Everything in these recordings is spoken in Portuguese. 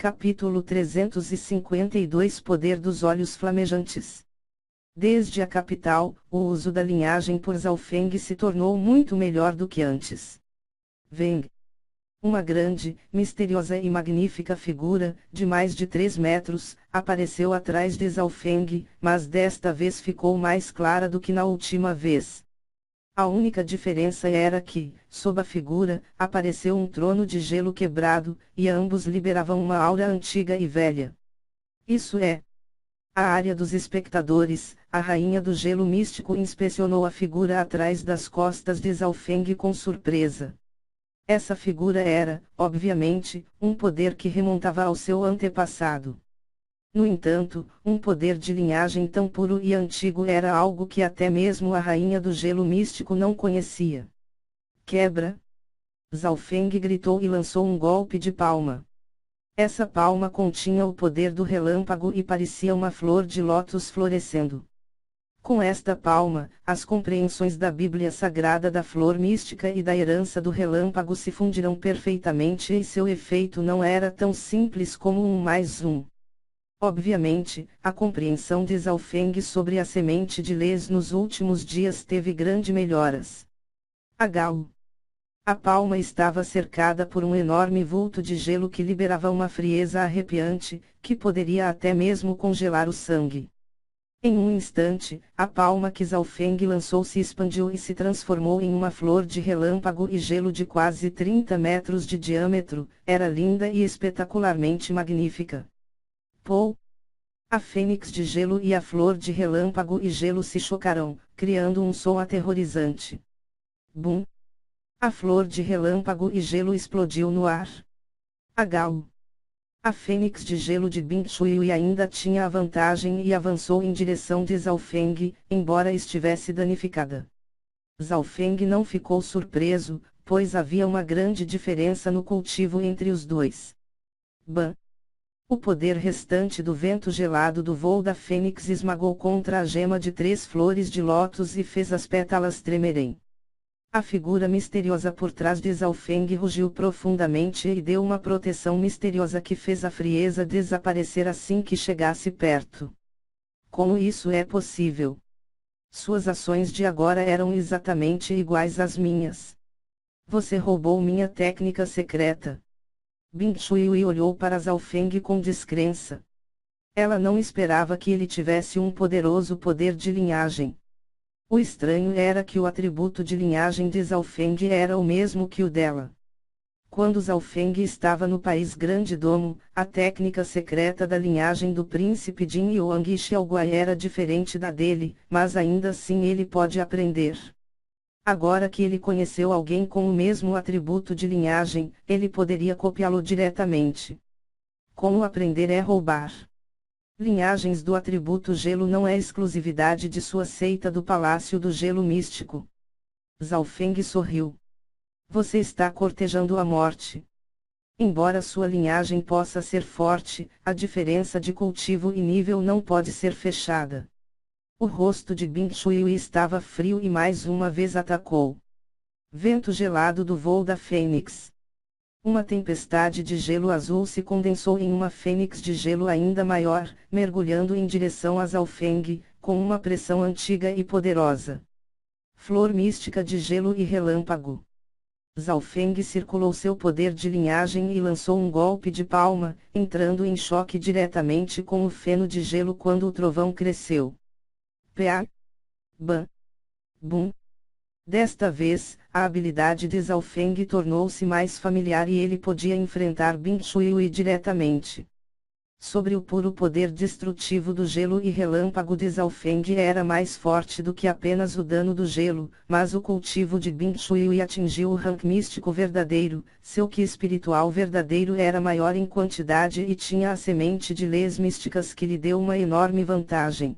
Capítulo 352 Poder dos olhos flamejantes. Desde a capital, o uso da linhagem por Zhaofeng se tornou muito melhor do que antes. Veng. Uma grande, misteriosa e magnífica figura, de mais de 3 metros, apareceu atrás de Zhaofeng, mas desta vez ficou mais clara do que na última vez. A única diferença era que, sob a figura, apareceu um trono de gelo quebrado, e ambos liberavam uma aura antiga e velha. Isso é. A área dos espectadores, a rainha do gelo místico inspecionou a figura atrás das costas de Zhaofeng com surpresa. Essa figura era, obviamente, um poder que remontava ao seu antepassado. No entanto, um poder de linhagem tão puro e antigo era algo que até mesmo a rainha do gelo místico não conhecia. Quebra! Zhaofeng gritou e lançou um golpe de palma. Essa palma continha o poder do relâmpago e parecia uma flor de lótus florescendo. Com esta palma, as compreensões da Bíblia Sagrada da flor mística e da herança do relâmpago se fundiram perfeitamente e seu efeito não era tão simples como 1+1. Obviamente, a compreensão de Zhaofeng sobre a semente de Lês nos últimos dias teve grandes melhoras. Agau. A palma estava cercada por um enorme vulto de gelo que liberava uma frieza arrepiante, que poderia até mesmo congelar o sangue. Em um instante, a palma que Zhaofeng lançou se expandiu e se transformou em uma flor de relâmpago e gelo de quase 30 metros de diâmetro, era linda e espetacularmente magnífica. Pou! A fênix de gelo e a flor de relâmpago e gelo se chocaram, criando um som aterrorizante. Bum! A flor de relâmpago e gelo explodiu no ar. Agau! A fênix de gelo de Bing Shui ainda tinha a vantagem e avançou em direção de Zhaofeng, embora estivesse danificada. Zhaofeng não ficou surpreso, pois havia uma grande diferença no cultivo entre os dois. Ban! O poder restante do vento gelado do voo da fênix esmagou contra a gema de 3 flores de lótus e fez as pétalas tremerem. A figura misteriosa por trás de Zhaofeng rugiu profundamente e deu uma proteção misteriosa que fez a frieza desaparecer assim que chegasse perto. Como isso é possível? Suas ações de agora eram exatamente iguais às minhas. Você roubou minha técnica secreta. Bing Shui olhou para Zhaofeng com descrença. Ela não esperava que ele tivesse um poderoso poder de linhagem. O estranho era que o atributo de linhagem de Zhaofeng era o mesmo que o dela. Quando Zhaofeng estava no país Grande Domo, a técnica secreta da linhagem do príncipe Jin Yuang Xiaoguai era diferente da dele, mas ainda assim ele pode aprender. Agora que ele conheceu alguém com o mesmo atributo de linhagem, ele poderia copiá-lo diretamente. Como aprender é roubar. Linhagens do atributo gelo não é exclusividade de sua seita do Palácio do Gelo Místico. Zhaofeng sorriu. Você está cortejando a morte. Embora sua linhagem possa ser forte, a diferença de cultivo e nível não pode ser fechada. O rosto de Bing Shui estava frio e mais uma vez atacou. Vento gelado do voo da fênix. Uma tempestade de gelo azul se condensou em uma fênix de gelo ainda maior, mergulhando em direção a Zhaofeng, com uma pressão antiga e poderosa. Flor mística de gelo e relâmpago. Zhaofeng circulou seu poder de linhagem e lançou um golpe de palma, entrando em choque diretamente com o feno de gelo quando o trovão cresceu. Pá! Ban! Bum! Desta vez, a habilidade de Zhaofeng tornou-se mais familiar e ele podia enfrentar Bing Shui diretamente. Sobre o puro poder destrutivo do gelo e relâmpago de Zhaofeng era mais forte do que apenas o dano do gelo, mas o cultivo de Bing Shui atingiu o rank místico verdadeiro, seu ki espiritual verdadeiro era maior em quantidade e tinha a semente de leis místicas que lhe deu uma enorme vantagem.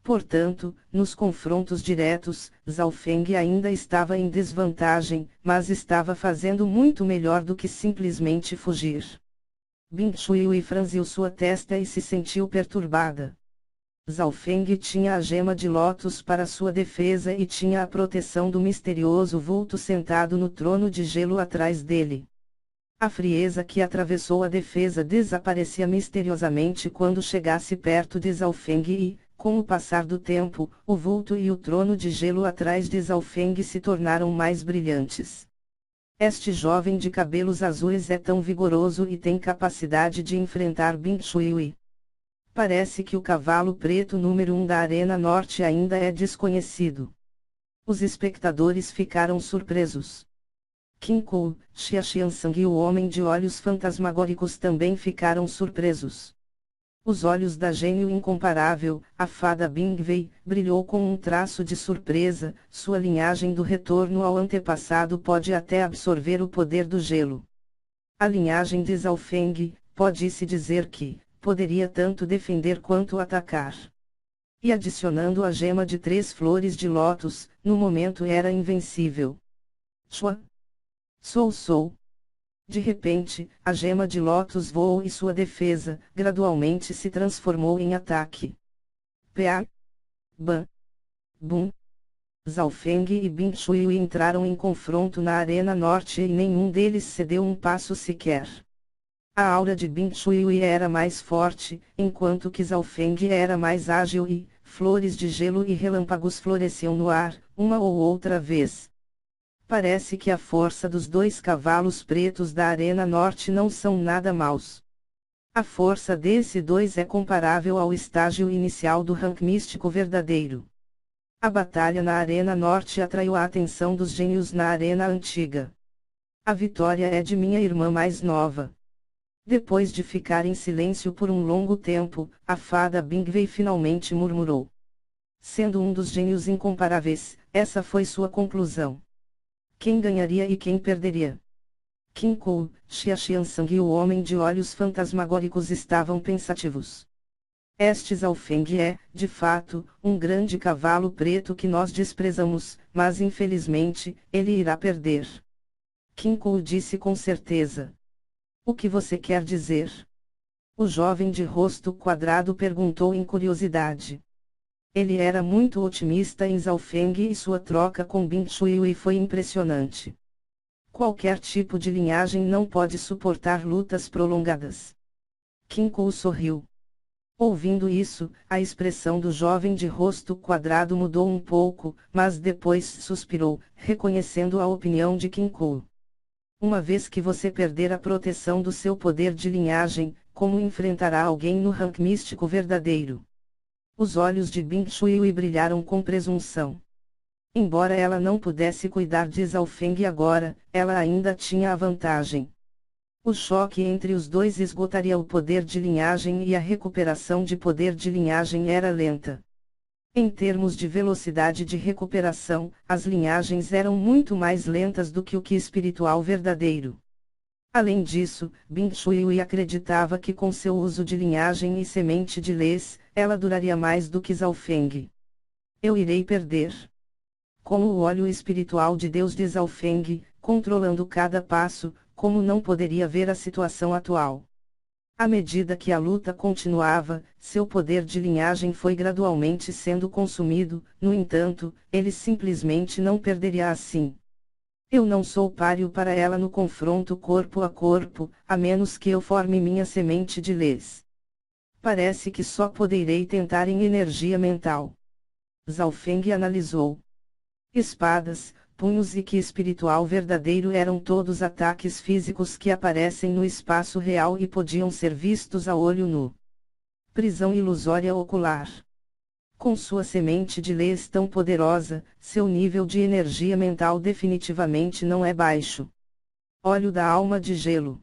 Portanto, nos confrontos diretos, Zhaofeng ainda estava em desvantagem, mas estava fazendo muito melhor do que simplesmente fugir. Bing Shui franziu sua testa e se sentiu perturbada. Zhaofeng tinha a gema de lótus para sua defesa e tinha a proteção do misterioso vulto sentado no trono de gelo atrás dele. A frieza que atravessou a defesa desaparecia misteriosamente quando chegasse perto de Zhaofeng e, com o passar do tempo, o vulto e o trono de gelo atrás de Zhaofeng se tornaram mais brilhantes. Este jovem de cabelos azuis é tão vigoroso e tem capacidade de enfrentar Bing Shui. Parece que o cavalo preto número 1 da Arena Norte ainda é desconhecido. Os espectadores ficaram surpresos. Qin Kou, Xia Xiansang e o homem de olhos fantasmagóricos também ficaram surpresos. Os olhos da gênio incomparável, a fada Bingwei, brilhou com um traço de surpresa. Sua linhagem do retorno ao antepassado pode até absorver o poder do gelo. A linhagem de Zhaofeng, pode-se dizer que, poderia tanto defender quanto atacar. E adicionando a gema de 3 flores de lótus, no momento era invencível. Chua! Sou. De repente, a gema de lótus voou e sua defesa, gradualmente se transformou em ataque. Pá! Ban! Bum! Zhaofeng e Bing Shui entraram em confronto na Arena Norte e nenhum deles cedeu um passo sequer. A aura de Bing Shui era mais forte, enquanto que Zhaofeng era mais ágil e, flores de gelo e relâmpagos floresciam no ar, uma ou outra vez. Parece que a força dos 2 cavalos pretos da Arena Norte não são nada maus. A força desses 2 é comparável ao estágio inicial do rank místico verdadeiro. A batalha na Arena Norte atraiu a atenção dos gênios na Arena Antiga. A vitória é de minha irmã mais nova. Depois de ficar em silêncio por um longo tempo, a fada Bingwei finalmente murmurou. Sendo um dos gênios incomparáveis, essa foi sua conclusão. Quem ganharia e quem perderia? Qin Kou, Xia Xiansang e o homem de olhos fantasmagóricos estavam pensativos. Este Zhaofeng é, de fato, um grande cavalo preto que nós desprezamos, mas infelizmente, ele irá perder. Qin Kou disse com certeza. O que você quer dizer? O jovem de rosto quadrado perguntou em curiosidade. Ele era muito otimista em Zhaofeng e sua troca com Bing Shui foi impressionante. Qualquer tipo de linhagem não pode suportar lutas prolongadas. Qin Kou sorriu. Ouvindo isso, a expressão do jovem de rosto quadrado mudou um pouco, mas depois suspirou, reconhecendo a opinião de Qin Kou. Uma vez que você perder a proteção do seu poder de linhagem, como enfrentará alguém no rank místico verdadeiro? Os olhos de Bing Shui brilharam com presunção. Embora ela não pudesse cuidar de Zhaofeng agora, ela ainda tinha a vantagem. O choque entre os 2 esgotaria o poder de linhagem e a recuperação de poder de linhagem era lenta. Em termos de velocidade de recuperação, as linhagens eram muito mais lentas do que o que espiritual verdadeiro. Além disso, Bing Shui acreditava que com seu uso de linhagem e semente de lês, ela duraria mais do que Zhaofeng. Eu irei perder. Como o óleo espiritual de Deus de Zhaofeng, controlando cada passo, como não poderia ver a situação atual. À medida que a luta continuava, seu poder de linhagem foi gradualmente sendo consumido, no entanto, ele simplesmente não perderia assim. Eu não sou páreo para ela no confronto corpo a corpo, a menos que eu forme minha semente de lês. Parece que só poderei tentar em energia mental. Zhaofeng analisou. Espadas, punhos e ki espiritual verdadeiro eram todos ataques físicos que aparecem no espaço real e podiam ser vistos a olho nu. Prisão ilusória ocular. Com sua semente de lês tão poderosa, seu nível de energia mental definitivamente não é baixo. Óleo da alma de gelo.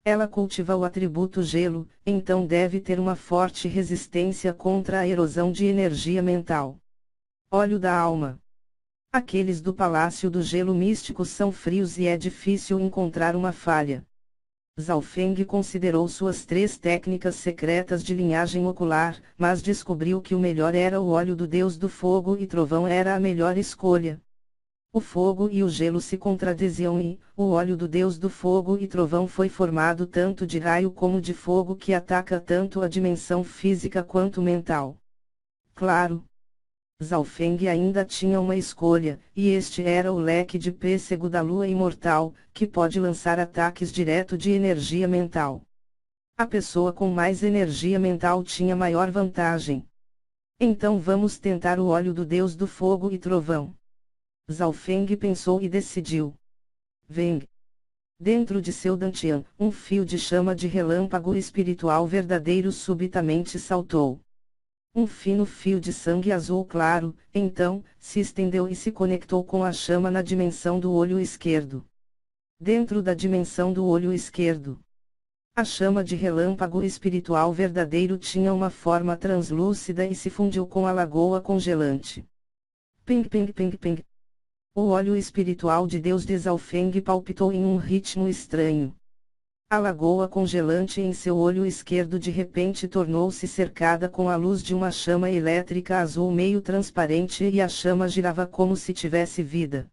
Ela cultiva o atributo gelo, então deve ter uma forte resistência contra a erosão de energia mental. Óleo da alma. Aqueles do Palácio do Gelo Místico são frios e é difícil encontrar uma falha. Zhaofeng considerou suas 3 técnicas secretas de linhagem ocular, mas descobriu que o melhor era o óleo do Deus do Fogo e Trovão era a melhor escolha. O fogo e o gelo se contradiziam e, o óleo do Deus do Fogo e Trovão foi formado tanto de raio como de fogo que ataca tanto a dimensão física quanto mental. Claro. Zhao Feng ainda tinha uma escolha, e este era o leque de pêssego da lua imortal, que pode lançar ataques direto de energia mental. A pessoa com mais energia mental tinha maior vantagem. Então vamos tentar o óleo do deus do fogo e trovão. Zhao Feng pensou e decidiu. Veng. Dentro de seu dantian, um fio de chama de relâmpago espiritual verdadeiro subitamente saltou. Um fino fio de sangue azul claro, então, se estendeu e se conectou com a chama na dimensão do olho esquerdo. Dentro da dimensão do olho esquerdo, a chama de relâmpago espiritual verdadeiro tinha uma forma translúcida e se fundiu com a lagoa congelante. Ping ping ping ping. O óleo espiritual de Deus de Zhao Feng palpitou em um ritmo estranho. A lagoa congelante em seu olho esquerdo de repente tornou-se cercada com a luz de uma chama elétrica azul meio transparente e a chama girava como se tivesse vida.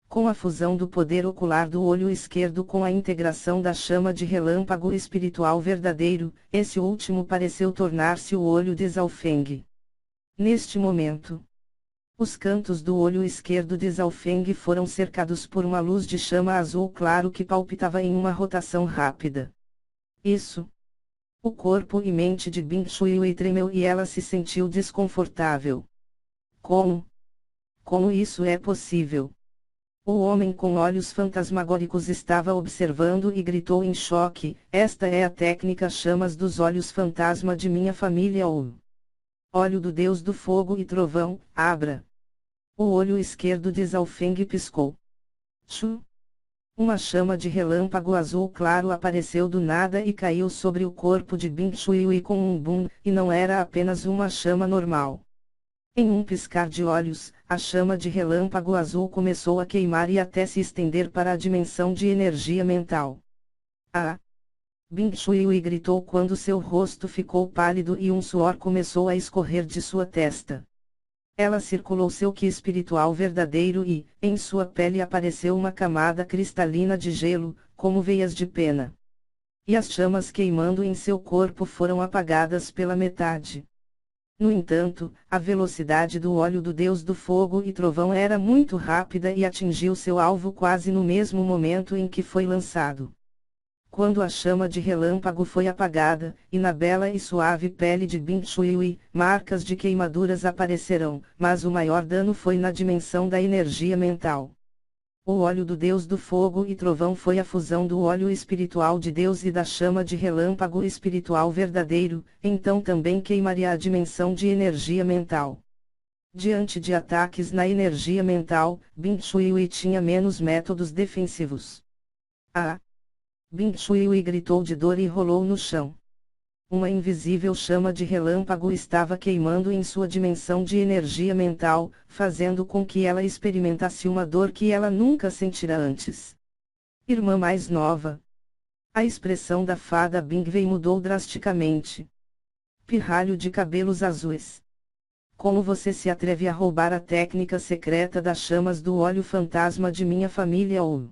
Com a fusão do poder ocular do olho esquerdo com a integração da chama de relâmpago espiritual verdadeiro, esse último pareceu tornar-se o olho de Zhao Feng. Neste momento, os cantos do olho esquerdo de Zhao Feng foram cercados por uma luz de chama azul claro que palpitava em uma rotação rápida. Isso. O corpo e mente de Bing Shui tremeu e ela se sentiu desconfortável. Como? Como isso é possível? O homem com olhos fantasmagóricos estava observando e gritou em choque: esta é a técnica chamas dos olhos fantasma de minha família ou óleo do deus do fogo e trovão, abra. O olho esquerdo de Zhao Feng piscou. Chu! Uma chama de relâmpago azul claro apareceu do nada e caiu sobre o corpo de Bing Shui com um boom, e não era apenas uma chama normal. Em um piscar de olhos, a chama de relâmpago azul começou a queimar e até se estender para a dimensão de energia mental. Ah! Bing Shui gritou quando seu rosto ficou pálido e um suor começou a escorrer de sua testa. Ela circulou seu ki espiritual verdadeiro e, em sua pele apareceu uma camada cristalina de gelo, como veias de pena. E as chamas queimando em seu corpo foram apagadas pela metade. No entanto, a velocidade do óleo do deus do fogo e trovão era muito rápida e atingiu seu alvo quase no mesmo momento em que foi lançado. Quando a chama de relâmpago foi apagada, e na bela e suave pele de Bing Shui, marcas de queimaduras aparecerão, mas o maior dano foi na dimensão da energia mental. O óleo do deus do fogo e trovão foi a fusão do óleo espiritual de Deus e da chama de relâmpago espiritual verdadeiro, então também queimaria a dimensão de energia mental. Diante de ataques na energia mental, Bing Shui tinha menos métodos defensivos. Ah! Bing Shui gritou de dor e rolou no chão. Uma invisível chama de relâmpago estava queimando em sua dimensão de energia mental, fazendo com que ela experimentasse uma dor que ela nunca sentira antes. Irmã mais nova. A expressão da fada Bingwei mudou drasticamente. Pirralho de cabelos azuis. Como você se atreve a roubar a técnica secreta das chamas do óleo fantasma de minha família ou...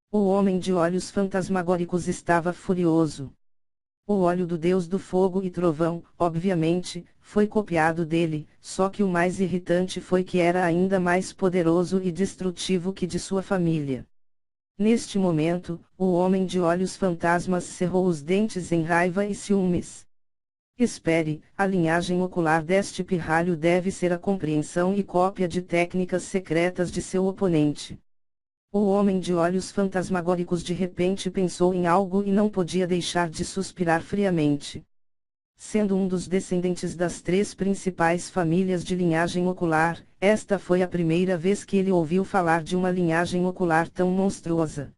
O homem de olhos fantasmagóricos estava furioso. O óleo do deus do fogo e trovão, obviamente, foi copiado dele, só que o mais irritante foi que era ainda mais poderoso e destrutivo que de sua família. Neste momento, o homem de olhos fantasmas cerrou os dentes em raiva e ciúmes. Espere, a linhagem ocular deste pirralho deve ser a compreensão e cópia de técnicas secretas de seu oponente. O homem de olhos fantasmagóricos de repente pensou em algo e não podia deixar de suspirar friamente. Sendo um dos descendentes das 3 principais famílias de linhagem ocular, esta foi a primeira vez que ele ouviu falar de uma linhagem ocular tão monstruosa.